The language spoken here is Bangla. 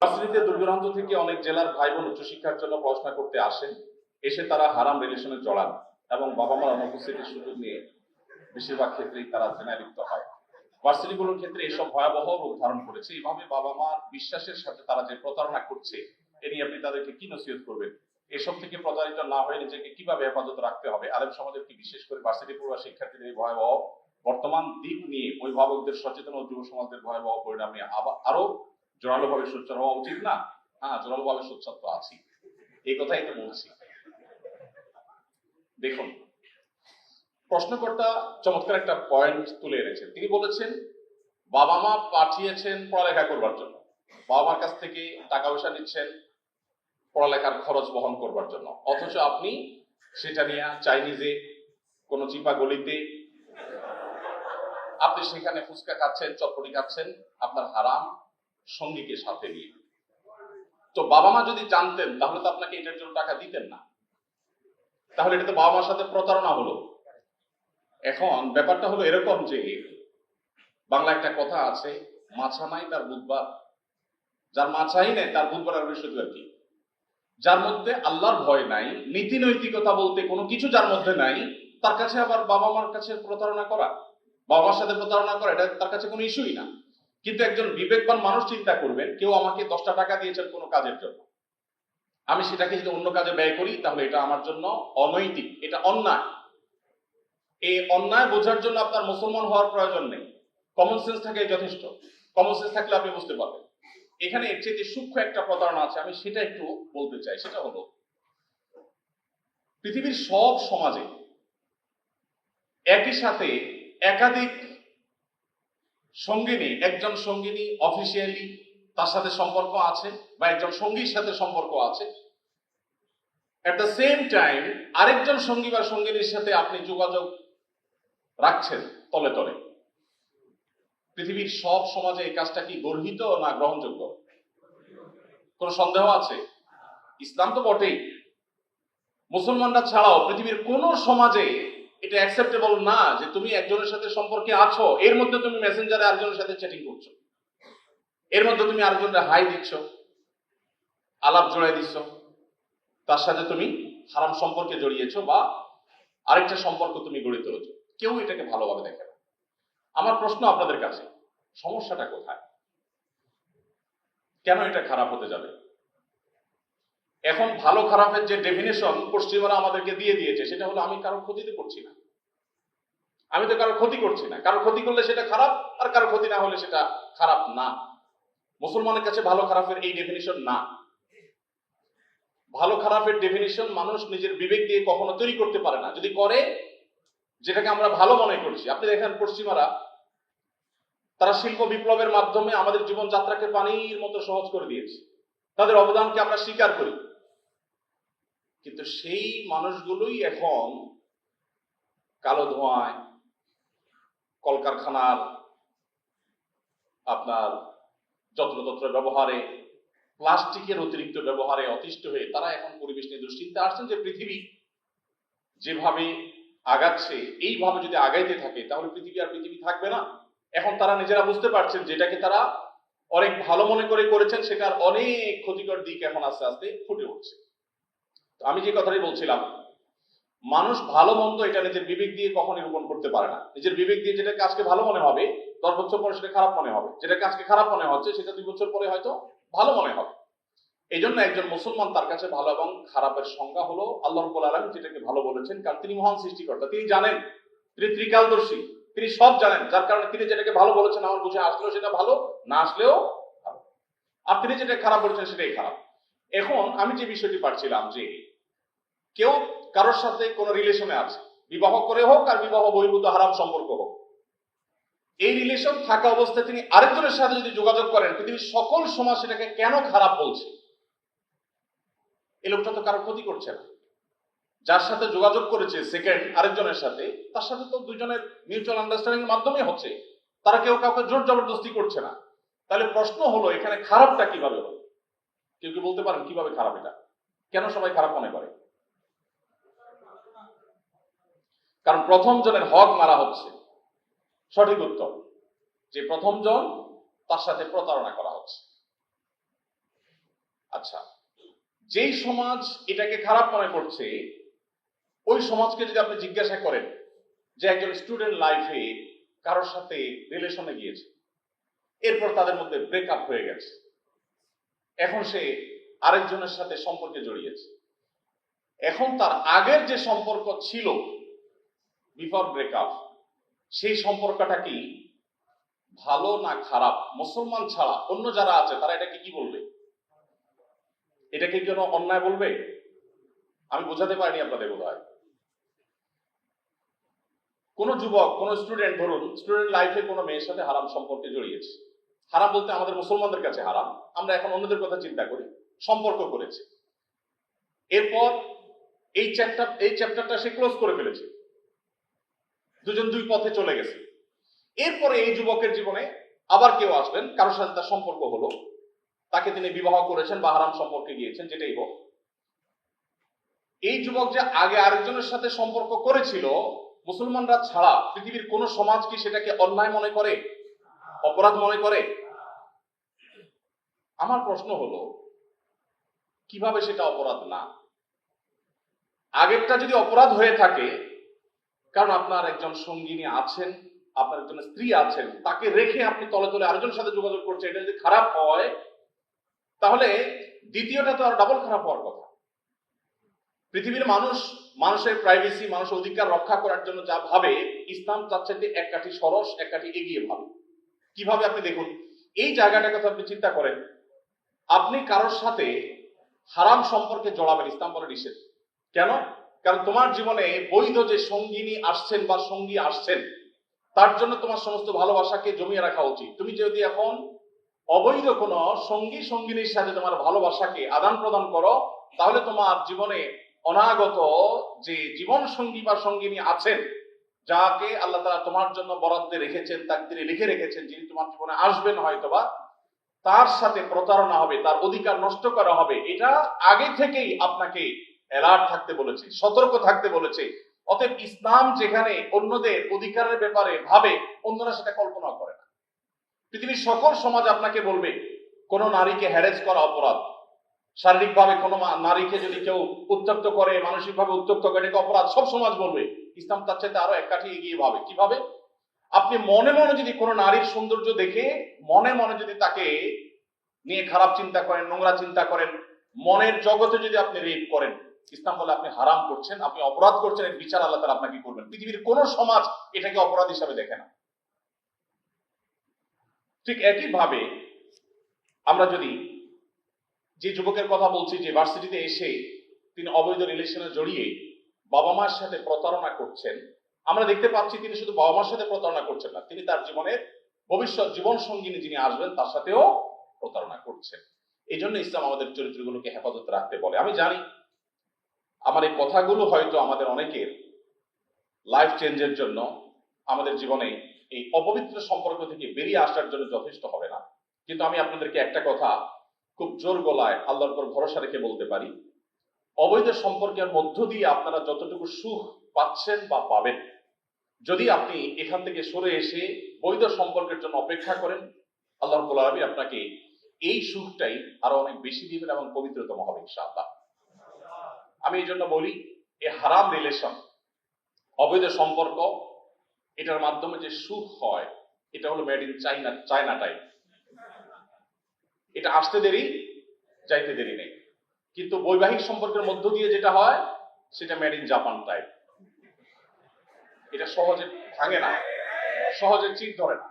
ভার্সিটিতে দূর-দূরান্ত থেকে অনেক জেলার ভাই বোন উচ্চশিক্ষার জন্য পড়াশোনা করতে আসেন। এসে তারা হারাম রিলেশনে জড়ান এবং বাবা মার অনুপস্থিতির সুযোগ নিয়ে বেশিরভাগ ক্ষেত্রেই তারা জেনায় লিপ্ত হয়। ভার্সিটিগুলোর ক্ষেত্রে এসব ভয়াবহ রূপ ধারণ করেছে। এইভাবে বাবা মার বিশ্বাসের সাথে তারা যে প্রতারণা করছে, এ নিয়ে আপনি তাদেরকে কি নসিহত করবেন? এসব থেকে প্রতারিত না হয়ে নিজেকে কিভাবে হেফাজত রাখতে হবে? আলেম সমাজের কি বিশেষ করে ভার্সিটি পড়ুয়া শিক্ষার্থীদের এই ভয়াবহ বর্তমান দিক নিয়ে অভিভাবকদের সচেতন ও যুব সমাজের ভয়াবহ পরিণাম নিয়ে আরো জোরালো ভাবে সোচ্চার হওয়া উচিত না? হ্যাঁ, জোরালো ভাবে সোচ্চার তো আছি, এই কথাই তো বলছি। দেখুন, প্রশ্নকর্তা চমৎকার একটা পয়েন্ট তুলে এনেছেন। তিনি বলেছেন বাবা মা পাঠিয়েছেন পড়ালেখা করবার জন্য, বাবা মার কাছ থেকে টাকা পয়সা নিচ্ছেন পড়ালেখার খরচ বহন করবার জন্য, অথচ আপনি সেটা নিয়ে চাইনিজে কোন চিপা গলিতে আপনি সেখানে ফুচকা খাচ্ছেন, চটপটি খাচ্ছেন আপনার হারাম সঙ্গীকে সাথে নিয়ে। তো বাবা মা যদি জানতেন তাহলে তো আপনাকে এটার জন্য টাকা দিতেন না, তাহলে এটা তো বাবা মার সাথে প্রতারণা হলো। এখন ব্যাপারটা হলো এরকম যে বাংলা একটা কথা আছে, মাছা নাই তার বুধবার, যার মাছাই নেই তার বুধবার আর বৃহস্পতিবার কি? যার মধ্যে আল্লাহর ভয় নাই, নীতি নৈতিকতা বলতে কোনো কিছু যার মধ্যে নাই, তার কাছে আবার বাবা মার কাছে প্রতারণা করা, বাবা মার সাথে প্রতারণা করা, এটা তার কাছে কোনো ইস্যুই না। কিন্তু একজন বিবেকবান মানুষ চিন্তা করবেন, কেউ আমাকে 10টা টাকা দিয়েছেন কোনো কাজের জন্য, আমি সেটাকে যদি অন্য কাজে ব্যয় করি তাহলে এটা আমার জন্য অনৈতিক, এটা অন্যায়। এই অন্যায় বোঝার জন্য আপনার মুসলমান হওয়ার প্রয়োজন নেই, কমন সেন্স থাকে যথেষ্ট। কমন সেন্স থাকলে আপনি বুঝতে পারবেন। এখানে এর চেয়ে সূক্ষ্ম একটা প্রতারণা আছে, আমি সেটা একটু বলতে চাই। সেটা হলো পৃথিবীর সব সমাজে একই সাথে একাধিক সঙ্গিনী, একজন সঙ্গিনী অফিসিয়ালি তার সাথে সম্পর্ক আছে বা একজন সঙ্গীর সাথে সম্পর্ক আছে, এট দ্য সেম টাইম আরেকজন সঙ্গী বা সঙ্গিনীর সাথে আপনি যোগাযোগ রাখছেন তলে তলে। পৃথিবীর সব সমাজে এই কাজটা কি গর্হিত না গ্রহণযোগ্য? কোন সন্দেহ আছে? ইসলাম তো বটেই, মুসলমানরা ছাড়াও পৃথিবীর কোন সমাজে এটা অ্যাকসেপ্টেবল না যে তুমি একজনের সাথে সম্পর্কে আছো, এর মধ্যে তুমি মেসেঞ্জারে আরেকজনের সাথে চ্যাটিং করছো, এর মধ্যে তুমি আরেকজনের হাই দিচ্ছ, আলাপ জড়াই দিচ্ছ, তার সাথে তুমি হারাম সম্পর্কে জড়িয়েছো বা আরেকটা সম্পর্ক তুমি গড়ে তুলেছো। কেউ এটাকে ভালোভাবে দেখে না। আমার প্রশ্ন আপনাদের কাছে, সমস্যাটা কোথায়? কেন এটা খারাপ হতে যাবে? এখন ভালো খারাপের যে ডেফিনেশন পশ্চিমারা আমাদেরকে দিয়ে দিয়েছে সেটা হলো আমি কারো ক্ষতিতে করছি না, আমি তো কারো ক্ষতি করছি না, কারো ক্ষতি করলে সেটা খারাপ, আর কারো ক্ষতি না হলে সেটা খারাপ না। মুসলমানের কাছে ভালো খারাপের এই ডেফিনিশন না। ভালো খারাপের ডেফিনিশন মানুষ নিজের বিবেক দিয়ে কখনো তৈরি করতে পারে না। যদি করে, যেটাকে আমরা ভালো মনে করছি। আপনি দেখেন পশ্চিমারা তারা শিল্প বিপ্লবের মাধ্যমে আমাদের জীবনযাত্রাকে পানির মতো সহজ করে দিয়েছে, তাদের অবদানকে আমরা স্বীকার করি। কিন্তু সেই মানুষগুলোই এখন কালো ধোঁয়ায়, কলকারখানার আপনার যত্রতত্র ব্যবহারে, প্লাস্টিকের অতিরিক্ত ব্যবহারে অতিষ্ঠ হয়ে তারা এখন পরিবেশ নিয়ে দুশ্চিন্তা আসছেন যে পৃথিবী যেভাবে আগাচ্ছে এইভাবে যদি আগাইতে থাকে তাহলে পৃথিবী আর পৃথিবী থাকবে না। এখন তারা নিজেরা বুঝতে পারছেন যেটাকে তারা অনেক ভালো মনে করে করেছেন সেটার অনেক ক্ষতিকর দিক এখন আস্তে আস্তে ফুটে উঠছে। তো আমি যে কথাটাই বলছিলাম, মানুষ ভালো মন্দ এটা নিজের বিবেক দিয়ে কখনই রোপণ করতে পারে না। নিজের বিবেক দিয়ে যেটা কাজকে ভালো মনে হবে 10 বছর পরে সেটা খারাপ মনে হবে, যেটা কাজকে খারাপ মনে হচ্ছে সেটা 2 বছর পরে হয়তো ভালো মনে হবে। এই জন্য একজন মুসলমান তার কাছে ভালো এবং খারাপের সংজ্ঞা হলো আল্লাহ রাব্বুল আলামিন যেটাকে ভালো বলেছেন, কারণ তিনি মহান সৃষ্টিকর্তা, তিনি জানেন, তিনি ত্রিকালদর্শী, তিনি সব জানেন। যার কারণে তিনি যেটাকে ভালো বলেছেন আমার বুঝে আসলেও সেটা ভালো, না আসলেও ভালো। আর তিনি যেটা খারাপ বলেছেন সেটাই খারাপ। এখন আমি যে বিষয়টি পাচ্ছিলাম যে কেউ কারোর সাথে কোন রিলেশনে আছে, বিবাহ করে হোক আর বিবাহ বহির্ভূত হারাম সম্পর্ক হোক, এই রিলেশন থাকা অবস্থায় তিনি আরেকজনের সাথে যদি যোগাযোগ করেন, পৃথিবীর সকল সমাজ সেটাকে কেন খারাপ বলছে? এই লোকটা তো কারো ক্ষতি করছে না। যার সাথে যোগাযোগ করেছে সেকেন্ড আরেকজনের সাথে, তার সাথে তো দুজনের মিউচুয়াল আন্ডারস্ট্যান্ডিং এর মাধ্যমেই হচ্ছে, তারা কেউ কাউকে জোর জবরদস্তি করছে না। তাহলে প্রশ্ন হলো এখানে খারাপটা কিভাবে হলো? কেউ কি বলতে পারেন কিভাবে খারাপ? এটা কেন সবাই খারাপ মনে করে? কারণ প্রথম জনের হক মারা হচ্ছে। সঠিক উত্তর যে প্রথম জন, তার সাথে প্রতারণা করা হচ্ছে। আচ্ছা, যেই সমাজ এটাকে খারাপ মনে করছে, ওই সমাজকে যদি আপনি জিজ্ঞাসা করেন যে একজন স্টুডেন্ট লাইফে কারোর সাথে রিলেশনে গিয়েছে, এরপর তাদের মধ্যে ব্রেকআপ হয়ে গেছে, এখন সে আরেকজনের সাথে সম্পর্কে জড়িয়েছে, এখন তার আগের যে সম্পর্ক ছিল বিফোর ব্রেকআপ, সেই সম্পর্কটা কি ভালো না খারাপ? মুসলমান ছাড়া অন্য যারা আছে তারা এটাকে কি বলবে? এটাকে কেন অন্যায় বলবে? আমি বোঝাতে পারিনি আপনাদের বোধহয়। কোন যুবক, কোন স্টুডেন্ট, ধরুন স্টুডেন্ট লাইফে কোনো মেয়ের সাথে হারাম সম্পর্কে জড়িয়েছে। হারাম বলতে আমাদের মুসলমানদের কাছে হারাম, আমরা এখন অন্যদের কথা চিন্তা করি। সম্পর্ক করেছে, এরপর এই চ্যাপ্টারটা সে ক্লোজ করে ফেলেছে, দুজন দুই পথে চলে গেছে। এরপরে এই যুবকের জীবনে আবার কেউ আসবেন, কারোর সাথে তার সম্পর্ক হলো, তাকে তিনি বিবাহ করেছেন বা হারাম সম্পর্কে গিয়েছেন, যেটাই হোক। এই যুবক যে আগে আরেকজনের সাথে সম্পর্ক করেছিল, মুসলমানরা ছাড়া পৃথিবীর কোন সমাজ কি সেটাকে অন্যায় মনে করে, অপরাধ মনে করে? আমার প্রশ্ন হলো, কিভাবে সেটা অপরাধ না? আগেরটা যদি অপরাধ হয়ে থাকে, কারণ আপনার একজন সঙ্গিনী আছেন, আপনার একজন স্ত্রী আছেন, তাকে রেখে আপনি তলে তলে আরেকজনের সাথে যোগাযোগ করছেন, এটা যদি খারাপ হয়, তাহলে দ্বিতীয়টা তো আর ডাবল খারাপ হওয়ার কথা। পৃথিবীর মানুষ মানুষের প্রাইভেসি, মানুষের অধিকার রক্ষা করার জন্য যা ভাবে, ইসলাম তার চাইতে এক কাঠি সরস, এক কাঠি এগিয়ে ভাবে। কিভাবে? আপনি দেখুন, এই জায়গাটার কথা আপনি চিন্তা করেন। আপনি কারোর সাথে হারাম সম্পর্কে জড়াবেন, ইসলাম বলে নিষেধ। কেন? কারণ তোমার জীবনে বৈধ যে সঙ্গিনী আসছেন বা সঙ্গী আসছেন, তার জন্য তোমার সমস্ত ভালোবাসাকে জমিয়ে রাখা উচিত। তুমি যদি এখন অবৈধ কোন সঙ্গী সঙ্গিনীর সাথে তোমার ভালোবাসাকে আদান প্রদান করো, তাহলে তোমার জীবনে অনাগত যে জীবন সঙ্গী বা সঙ্গিনী আছেন, যাকে আল্লাহ তাআলা তোমার জন্য বরাদ্দে রেখেছেন, তাকদীরে লিখে রেখেছেন, যিনি তোমার জীবনে আসবেন হয়তোবা, তার সাথে প্রতারণা হবে, তার অধিকার নষ্ট করা হবে। এটা আগে থেকেই আপনাকে অ্যালার্ট থাকতে বলেছে, সতর্ক থাকতে বলেছে। অতএব ইসলাম যেখানে অন্যদের অধিকারের ব্যাপারে ভাবে, অন্যরা সেটা কল্পনা করে না। পৃথিবীর সকল সমাজ আপনাকে বলবে কোন নারীকে হ্যারেস করা অপরাধ, শারীরিকভাবে কোন নারীকে যদি কেউ উত্ত্যক্ত করে, মানসিকভাবে উত্ত্যক্ত করে, এটাকে অপরাধ, সব সমাজ বলবে। ইসলাম তার চাইতে আরো এক কাঠি এগিয়ে ভাবে। কিভাবে? আপনি মনে মনে যদি কোনো নারীর সৌন্দর্য দেখে মনে মনে যদি তাকে নিয়ে খারাপ চিন্তা করেন, নোংরা চিন্তা করেন, মনের জগতে যদি আপনি রেপ করেন, ইসলাম বলে আপনি হারাম করছেন, আপনি অপরাধ করছেন, এর বিচার আল্লাহ তাআলা আপনাকে করবেন। পৃথিবীর কোন সমাজ এটাকে অপরাধ হিসাবে দেখে না। ঠিক একই ভাবে আমরা যদি যে যুবকের কথা বলছি, যে ভার্সিটিতে এসে তিনি অবৈধ রিলেশনে জড়িয়ে বাবা মার সাথে প্রতারণা করছেন, আমরা দেখতে পাচ্ছি তিনি শুধু বাবা মার সাথে প্রতারণা করছেন না, তিনি তার জীবনের ভবিষ্যৎ জীবন সঙ্গিনী যিনি আসবেন তার সাথেও প্রতারণা করছেন। এই জন্য ইসলাম আমাদের চরিত্রগুলোকে হেফাজতে রাখতে বলে। আমি জানি আমার এই কথাগুলো হয়তো আমাদের অনেকের লাইফ চেঞ্জের জন্য, আমাদের জীবনে এই অপবিত্র সম্পর্ক থেকে বেরিয়ে আসার জন্য যথেষ্ট হবে না, কিন্তু আমি আপনাদেরকে একটা কথা খুব জোর গলায় আল্লাহর উপর ভরসা রেখে বলতে পারি, অবৈধ সম্পর্কের মধ্য দিয়ে আপনারা যতটুকু সুখ পাচ্ছেন বা পাবেন, যদি আপনি এখান থেকে সরে এসে বৈধ সম্পর্কের জন্য অপেক্ষা করেন, আল্লাহ রাব্বুল আলামিন আপনাকে এই সুখটাই আরো অনেক বেশি দিবেন এবং পবিত্রতম হবে ইনশাআল্লাহ। আমি এই জন্য বলি, এই হারাম রিলেশন, অবৈধ সম্পর্ক, এটার মাধ্যমে যে সুখ হয়, এটা হলো মেড ইন চায়না টাইপ। এটা আসতে দেরি, যাইতে দেরি নেই। কিন্তু বৈবাহিক সম্পর্কের মধ্য দিয়ে যেটা হয়, সেটা মেড ইন জাপান টাইপ। এটা সহজে ভাঙে না, সহজে চিট ধরে না।